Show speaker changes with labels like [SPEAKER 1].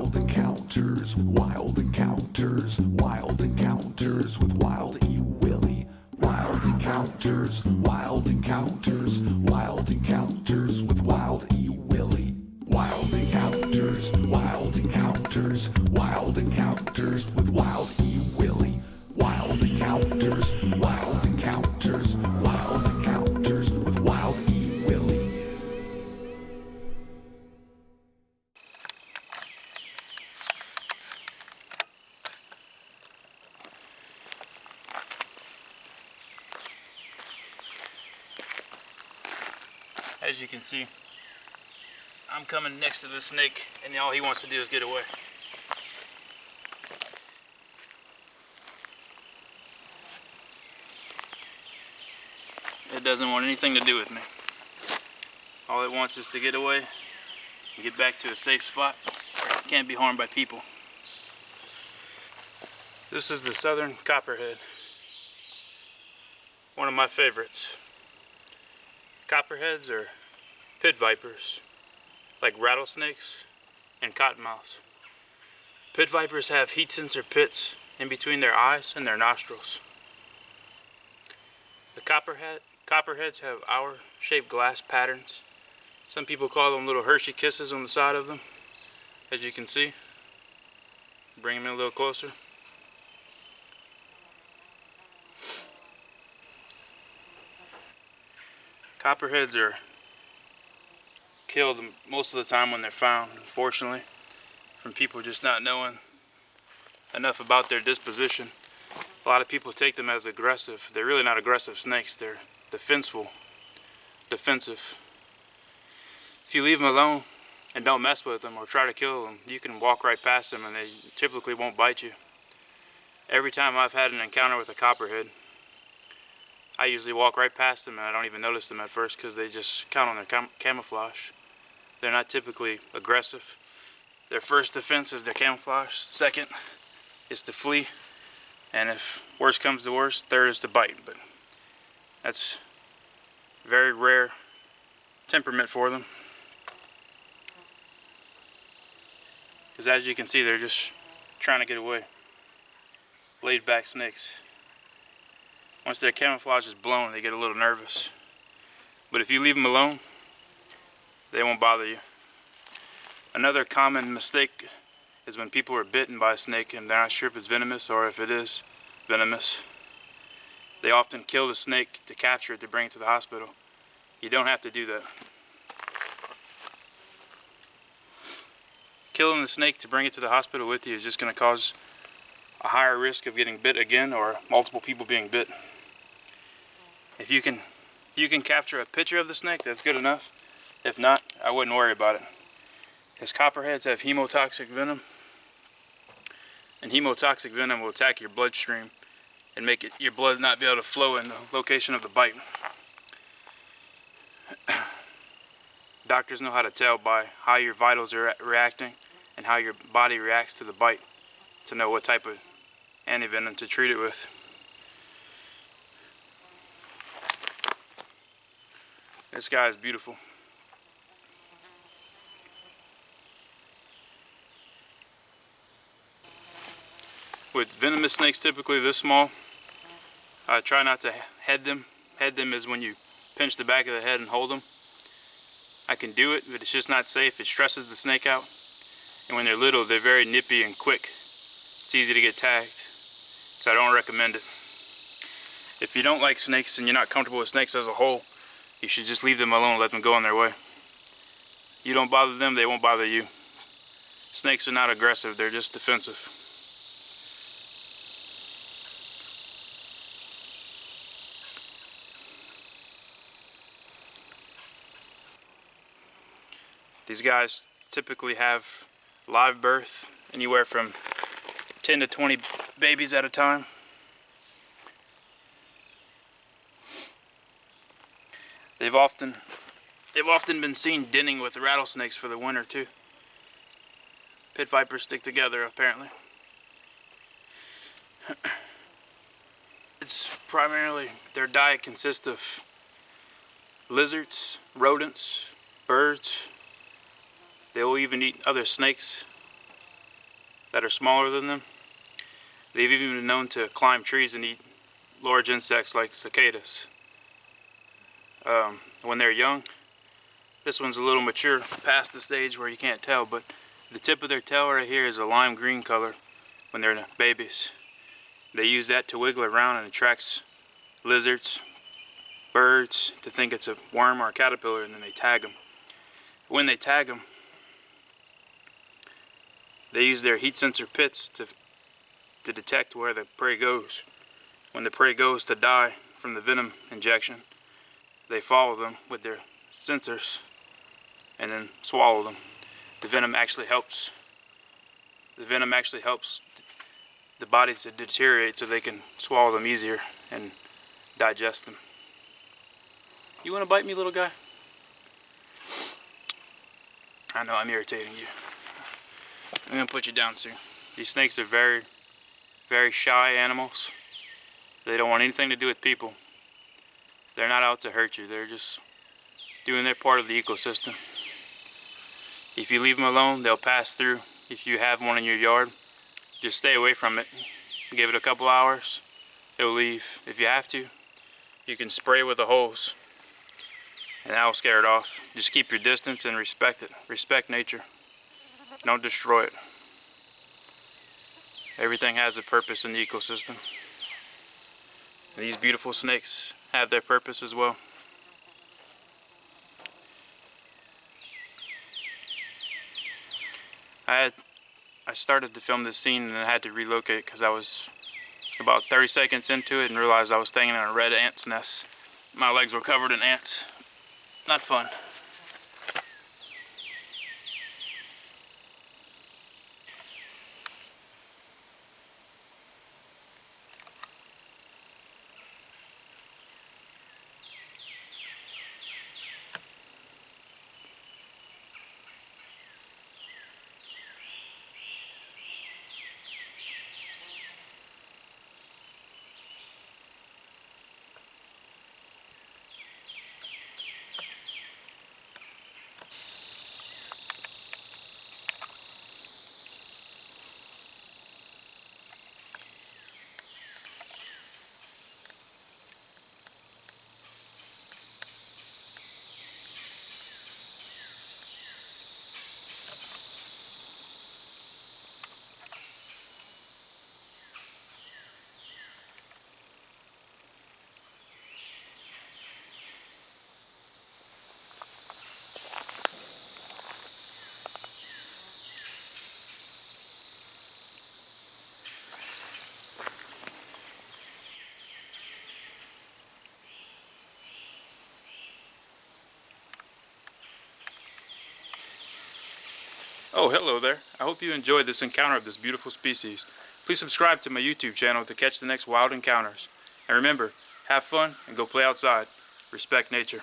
[SPEAKER 1] wild encounters with wild encounters, wild encounters with Wild E. Willie. Wild encounters, wild encounters, wild encounters with Wild E. Willie. Wild encounters, wild encounters, wild encounters with Wild E. Willie. Wild encounters, wild encounters, wild encounters with Wild E. Willie.
[SPEAKER 2] As you can see, I'm coming next to the snake, and all he wants to do is get away. It doesn't want anything to do with me. All it wants is to get away and get back to a safe spot where it can't be harmed by people. This is the Southern Copperhead. One of my favorites. Copperheads are pit vipers, like rattlesnakes and cottonmouths. Pit vipers have heat sensor pits in between their eyes and their nostrils. The copperheads have hour-shaped glass patterns. Some people call them little Hershey kisses on the side of them, as you can see. Bring them in a little closer. Copperheads are killed most of the time when they're found, unfortunately, from people just not knowing enough about their disposition. A lot of people take them as aggressive. They're really not aggressive snakes. They're defensive. If you leave them alone and don't mess with them or try to kill them, you can walk right past them and they typically won't bite you. Every time I've had an encounter with a copperhead, I usually walk right past them and I don't even notice them at first because they just count on their camouflage. They're not typically aggressive. Their first defense is their camouflage. Second is to flee. And if worse comes to worse, third is to bite. But that's very rare temperament for them. Because as you can see, they're just trying to get away. Laid back snakes. Once their camouflage is blown, they get a little nervous. But if you leave them alone, they won't bother you. Another common mistake is when people are bitten by a snake and they're not sure if it's venomous or if it is venomous. They often kill the snake to capture it to bring it to the hospital. You don't have to do that. Killing the snake to bring it to the hospital with you is just going to cause a higher risk of getting bit again or multiple people being bit. If you can capture a picture of the snake, that's good enough. If not, I wouldn't worry about it. Because copperheads have hemotoxic venom. And hemotoxic venom will attack your bloodstream and make your blood not be able to flow in the location of the bite. Doctors know how to tell by how your vitals are reacting and how your body reacts to the bite to know what type of antivenom to treat it with. This guy is beautiful. With venomous snakes typically this small, I try not to head them. Head them is when you pinch the back of the head and hold them. I can do it, but it's just not safe. It stresses the snake out. And when they're little, they're very nippy and quick. It's easy to get tagged, so I don't recommend it. If you don't like snakes and you're not comfortable with snakes as a whole, you should just leave them alone, let them go on their way. You don't bother them, they won't bother you. Snakes are not aggressive, they're just defensive. These guys typically have live birth, anywhere from 10 to 20 babies at a time. They've often been seen denning with rattlesnakes for the winter too. Pit vipers stick together apparently. It's primarily, their diet consists of lizards, rodents, birds. They will even eat other snakes that are smaller than them. They've even been known to climb trees and eat large insects like cicadas. When they're young, this one's a little mature past the stage where you can't tell, but the tip of their tail right here is a lime green color when they're babies. They use that to wiggle around and attracts lizards, birds to think it's a worm or a caterpillar, and then they tag them. When they tag them, they use their heat sensor pits to detect where the prey goes. When the prey goes to die from the venom injection, they follow them with their sensors and then swallow them. The venom actually helps the body to deteriorate so they can swallow them easier and digest them. You want to bite me, little guy? I know I'm irritating you. I'm going to put you down soon. These snakes are very, very shy animals. They don't want anything to do with people. They're not out to hurt you. They're just doing their part of the ecosystem. If you leave them alone, they'll pass through. If you have one in your yard, just stay away from it. Give it a couple hours, it'll leave. If you have to, you can spray with a hose, and that'll scare it off. Just keep your distance and respect it. Respect nature. Don't destroy it. Everything has a purpose in the ecosystem. These beautiful snakes have their purpose as well. I started to film this scene and I had to relocate because I was about 30 seconds into it and realized I was staying in a red ant's nest. My legs were covered in ants. Not fun. Oh, hello there. I hope you enjoyed this encounter of this beautiful species. Please subscribe to my YouTube channel to catch the next wild encounters. And remember, have fun and go play outside. Respect nature.